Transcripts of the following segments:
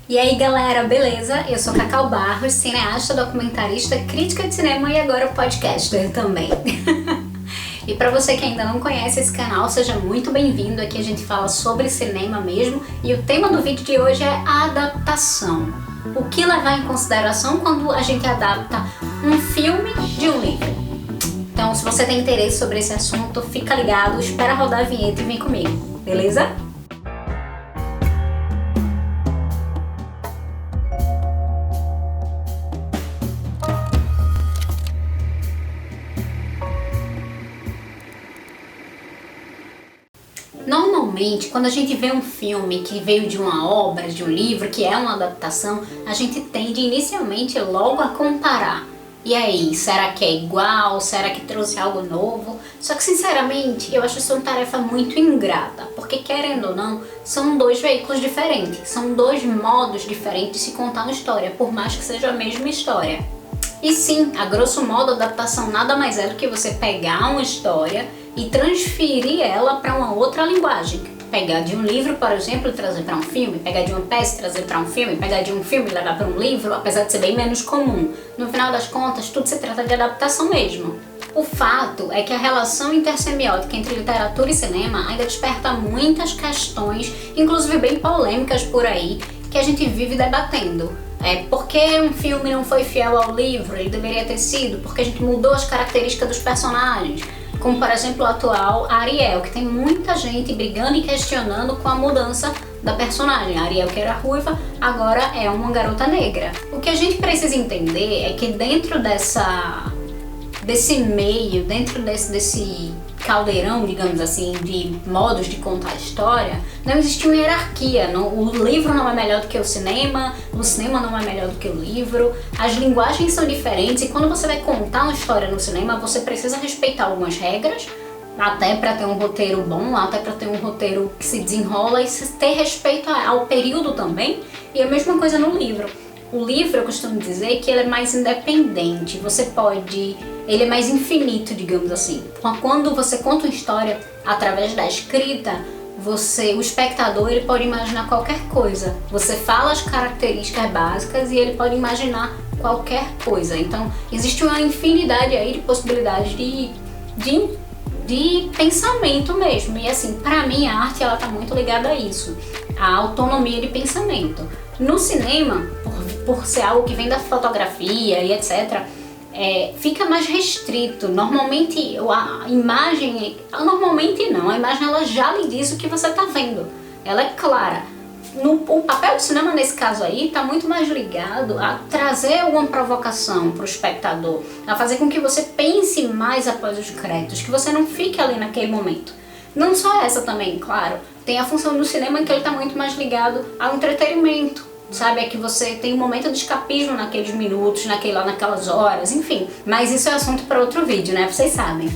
E aí galera, beleza? Eu sou Cacau Barros, cineasta, documentarista, crítica de cinema e agora podcaster também. E pra você que ainda não conhece esse canal, seja muito bem-vindo. Aqui a gente fala sobre cinema mesmo e o tema do vídeo de hoje é a adaptação. O que levar em consideração quando a gente adapta um filme de um livro. Então, se você tem interesse sobre esse assunto, fica ligado, espera rodar a vinheta e vem comigo, beleza? Normalmente, quando a gente vê um filme que veio de uma obra, de um livro, que é uma adaptação, a gente tende inicialmente logo a comparar. E aí, será que é igual? Será que trouxe algo novo? Só que, sinceramente, eu acho isso uma tarefa muito ingrata, porque, querendo ou não, são dois veículos diferentes, são dois modos diferentes de se contar uma história, por mais que seja a mesma história. E sim, a grosso modo, a adaptação nada mais é do que você pegar uma história e transferir ela para uma outra linguagem. Pegar de um livro, por exemplo, e trazer para um filme, pegar de uma peça e trazer para um filme, pegar de um filme e levar para um livro, apesar de ser bem menos comum. No final das contas, tudo se trata de adaptação mesmo. O fato é que a relação intersemiótica entre literatura e cinema ainda desperta muitas questões, inclusive bem polêmicas por aí, que a gente vive debatendo. Por que um filme não foi fiel ao livro? Ele deveria ter sido, porque a gente mudou as características dos personagens. Como, por exemplo, o atual Ariel, que tem muita gente brigando e questionando com a mudança da personagem. A Ariel, que era ruiva, agora é uma garota negra. O que a gente precisa entender é que dentro desse meio, dentro desse caldeirão, digamos assim, de modos de contar a história, não existe uma hierarquia. O livro não é melhor do que o cinema não é melhor do que o livro, as linguagens são diferentes e quando você vai contar uma história no cinema, você precisa respeitar algumas regras, até para ter um roteiro bom, até para ter um roteiro que se desenrola e ter respeito ao período também, e a mesma coisa no livro. O livro, eu costumo dizer que ele é mais independente, ele é mais infinito, digamos assim. Quando você conta uma história através da escrita, o espectador, ele pode imaginar qualquer coisa. Você fala as características básicas e ele pode imaginar qualquer coisa. Então, existe uma infinidade aí de possibilidades de pensamento mesmo. E assim, pra mim a arte, ela tá muito ligada a isso, a autonomia de pensamento. No cinema, por ser algo que vem da fotografia e etc., fica mais restrito. Normalmente a imagem ela já lhe diz o que você está vendo, ela é clara. O papel do cinema nesse caso aí está muito mais ligado a trazer alguma provocação para o espectador, a fazer com que você pense mais após os créditos, que você não fique ali naquele momento. Não só essa também, claro, tem a função do cinema que ele está muito mais ligado ao entretenimento, sabe? É que você tem um momento de escapismo naqueles minutos, naquelas horas, enfim. Mas isso é assunto para outro vídeo, né? Vocês sabem.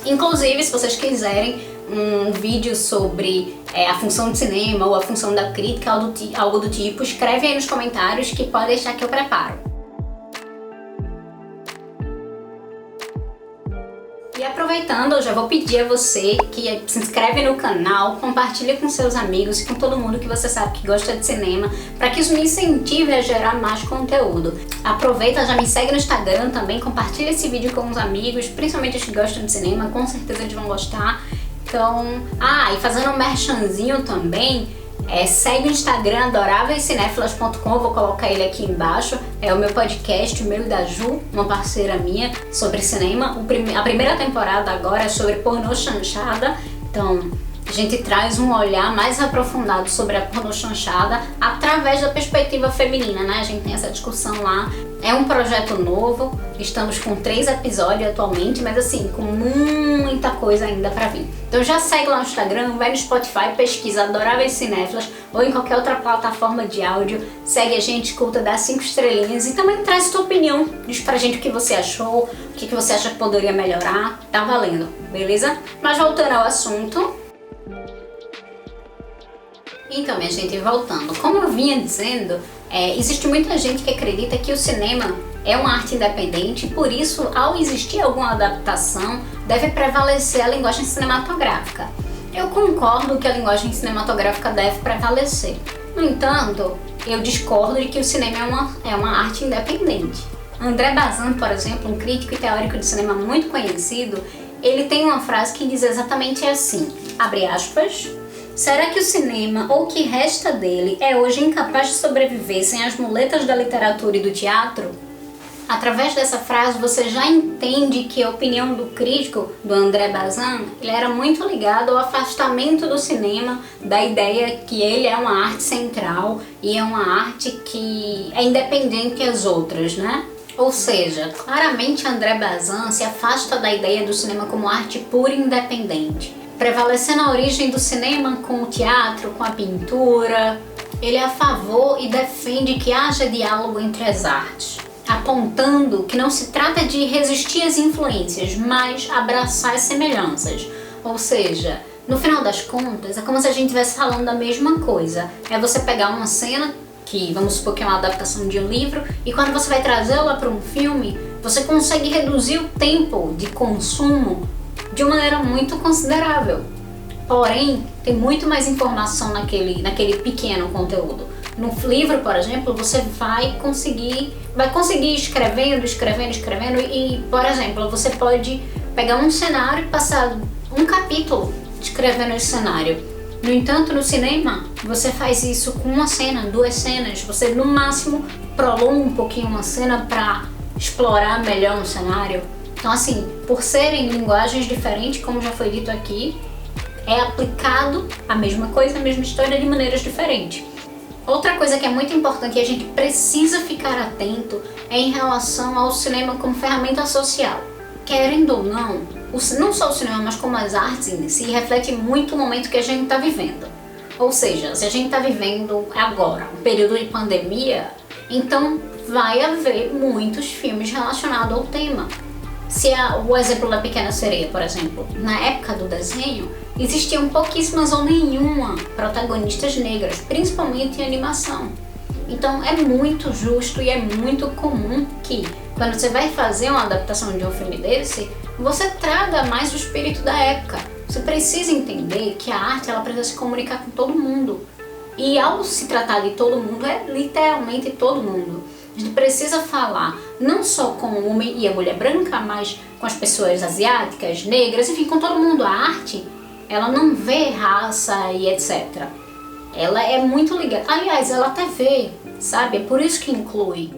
Inclusive, se vocês quiserem um vídeo sobre a função do cinema ou a função da crítica, algo do tipo, escreve aí nos comentários que pode deixar que eu preparo. E aproveitando, eu já vou pedir a você que se inscreve no canal, compartilhe com seus amigos e com todo mundo que você sabe que gosta de cinema, para que isso me incentive a gerar mais conteúdo. Aproveita, já me segue no Instagram também, compartilha esse vídeo com os amigos, principalmente os que gostam de cinema, com certeza eles vão gostar. Então, e fazendo um merchanzinho também, segue o Instagram adoravelcinéfilas.com, eu vou colocar ele aqui embaixo, é o meu podcast, o meu e da Ju, uma parceira minha, sobre cinema. A primeira temporada agora é sobre pornô chanchada, então a gente traz um olhar mais aprofundado sobre a pornô chanchada através da perspectiva feminina, né? A gente tem essa discussão lá. É um projeto novo, estamos com 3 episódios atualmente, mas assim, com muita coisa ainda pra vir. Então já segue lá no Instagram, vai no Spotify, pesquisa Adoráveis Cinéfilas ou em qualquer outra plataforma de áudio, segue a gente, escuta, dá 5 estrelinhas e também traz sua opinião, diz pra gente o que você achou, o que você acha que poderia melhorar, tá valendo, beleza? Mas voltando ao assunto. Então, minha gente, voltando, como eu vinha dizendo, existe muita gente que acredita que o cinema é uma arte independente e por isso, ao existir alguma adaptação, deve prevalecer a linguagem cinematográfica. Eu concordo que a linguagem cinematográfica deve prevalecer, No entanto, eu discordo de que o cinema é uma arte independente. André Bazin, por exemplo, um crítico e teórico de cinema muito conhecido, ele tem uma frase que diz exatamente assim, abre aspas, será que o cinema, ou o que resta dele, é hoje incapaz de sobreviver sem as muletas da literatura e do teatro? Através dessa frase você já entende que a opinião do crítico, do André Bazin, ele era muito ligado ao afastamento do cinema, da ideia que ele é uma arte central e é uma arte que é independente das outras, né? Ou seja, claramente André Bazin se afasta da ideia do cinema como arte pura e independente. Prevalecendo a origem do cinema com o teatro, com a pintura, ele é a favor e defende que haja diálogo entre as artes, apontando que não se trata de resistir às influências, mas abraçar as semelhanças. Ou seja, no final das contas, é como se a gente estivesse falando da mesma coisa. É você pegar uma cena, que vamos supor que é uma adaptação de um livro, e quando você vai trazê-la para um filme, você consegue reduzir o tempo de consumo de uma maneira muito considerável. Porém, tem muito mais informação naquele pequeno conteúdo. No livro, por exemplo, você vai conseguir escrevendo e, por exemplo, você pode pegar um cenário e passar um capítulo escrevendo esse cenário. No entanto, no cinema, você faz isso com uma cena, 2 cenas, você no máximo prolonga um pouquinho uma cena para explorar melhor um cenário. Então assim, por serem linguagens diferentes, como já foi dito aqui, é aplicado a mesma coisa, a mesma história de maneiras diferentes. Outra coisa que é muito importante e a gente precisa ficar atento é em relação ao cinema como ferramenta social. Querendo ou não, não só o cinema, mas como as artes em si, reflete muito o momento que a gente está vivendo. Ou seja, se a gente está vivendo agora um período de pandemia, então vai haver muitos filmes relacionados ao tema. Se o exemplo da Pequena Sereia, por exemplo, na época do desenho, existiam pouquíssimas ou nenhuma protagonistas negras, principalmente em animação. Então é muito justo e é muito comum que, quando você vai fazer uma adaptação de um filme desse, você traga mais o espírito da época. Você precisa entender que a arte ela precisa se comunicar com todo mundo. E ao se tratar de todo mundo, é literalmente todo mundo. A gente precisa falar não só com o homem e a mulher branca, mas com as pessoas asiáticas, negras, enfim, com todo mundo. A arte, ela não vê raça e etc. Ela é muito ligada. Aliás, ela até vê, sabe? É por isso que inclui.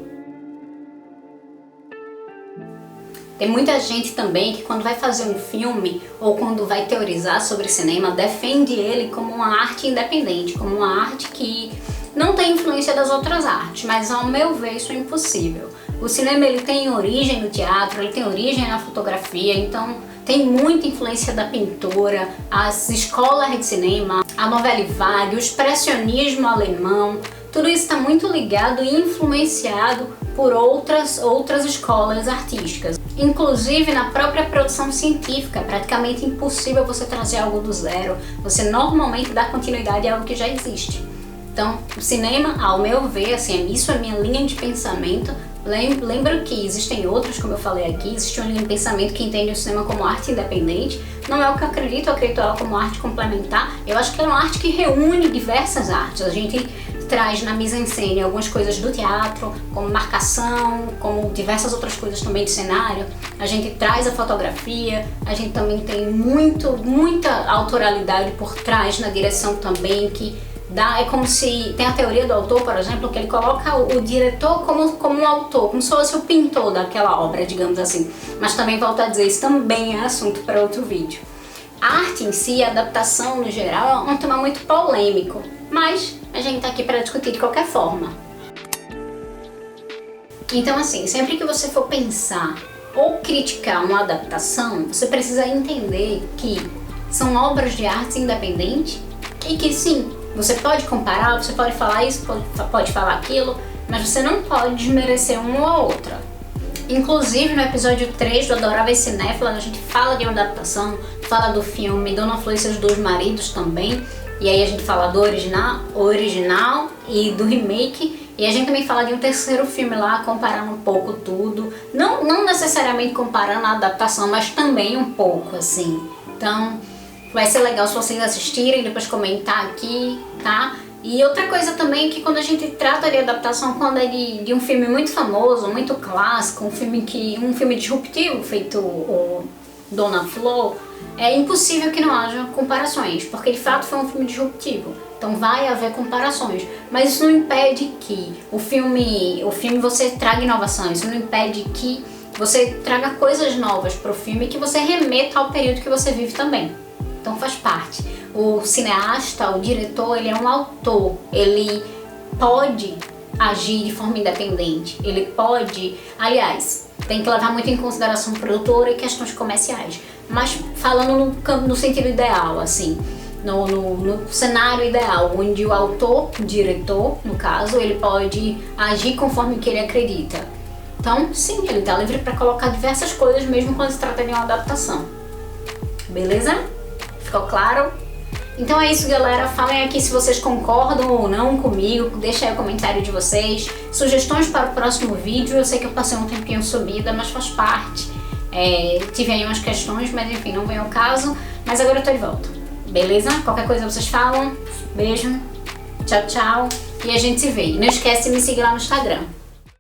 Tem muita gente também que quando vai fazer um filme ou quando vai teorizar sobre cinema, defende ele como uma arte independente, como uma arte que não tem influência das outras artes, mas ao meu ver isso é impossível. O cinema ele tem origem no teatro, ele tem origem na fotografia, então tem muita influência da pintura, as escolas de cinema, a Nouvelle Vague, o expressionismo alemão, tudo isso está muito ligado e influenciado por outras escolas artísticas. Inclusive na própria produção científica, é praticamente impossível você trazer algo do zero, você normalmente dá continuidade a algo que já existe. Então, o cinema, ao meu ver, assim, isso é minha linha de pensamento. Lembro que existem outros, como eu falei aqui, existe uma linha de pensamento que entende o cinema como arte independente. Não é o que eu acredito ela como arte complementar. Eu acho que ela é uma arte que reúne diversas artes. A gente traz na mise-en-scène algumas coisas do teatro, como marcação, como diversas outras coisas também de cenário. A gente traz a fotografia, a gente também tem muita autoralidade por trás na direção também, que é como se, tem a teoria do autor, por exemplo, que ele coloca o diretor como um autor, como se fosse o pintor daquela obra, digamos assim. Mas também volto a dizer, isso também é assunto para outro vídeo. A arte em si, a adaptação no geral, é um tema muito polêmico, mas a gente tá aqui para discutir de qualquer forma. Então assim, sempre que você for pensar ou criticar uma adaptação, você precisa entender que são obras de arte independente e que sim, você pode comparar, você pode falar isso, pode falar aquilo, mas você não pode desmerecer uma ou outra. Inclusive no episódio 3 do Adoráveis Cinéfilas, a gente fala de uma adaptação, fala do filme Dona Flor e Seus Dois Maridos também, e aí a gente fala do original e do remake, e a gente também fala de um terceiro filme lá, comparando um pouco tudo, não necessariamente comparando a adaptação, mas também um pouco assim. Então vai ser legal se vocês assistirem, depois comentar aqui, tá? E outra coisa também é que quando a gente trata de adaptação, quando é de um filme muito famoso, muito clássico, um filme disruptivo feito o Dona Flor, é impossível que não haja comparações, porque de fato foi um filme disruptivo. Então vai haver comparações, mas isso não impede que o filme você traga inovação, isso não impede que você traga coisas novas para o filme, que você remeta ao período que você vive também. Então faz parte. O cineasta, o diretor, ele é um autor, ele pode agir de forma independente, ele pode, aliás, tem que levar muito em consideração produtora e questões comerciais, mas falando no sentido ideal, assim, no cenário ideal, onde o autor, o diretor, no caso, ele pode agir conforme que ele acredita. Então, sim, ele está livre para colocar diversas coisas, mesmo quando se trata de uma adaptação. Beleza? Ficou claro? Então é isso, galera. Falem aqui se vocês concordam ou não comigo. Deixa aí o comentário de vocês. Sugestões para o próximo vídeo. Eu sei que eu passei um tempinho sumida, mas faz parte. Tive aí umas questões, mas enfim, não vem ao caso. Mas agora eu tô de volta. Beleza? Qualquer coisa vocês falam. Beijo. Tchau, tchau. E a gente se vê. E não esquece de me seguir lá no Instagram.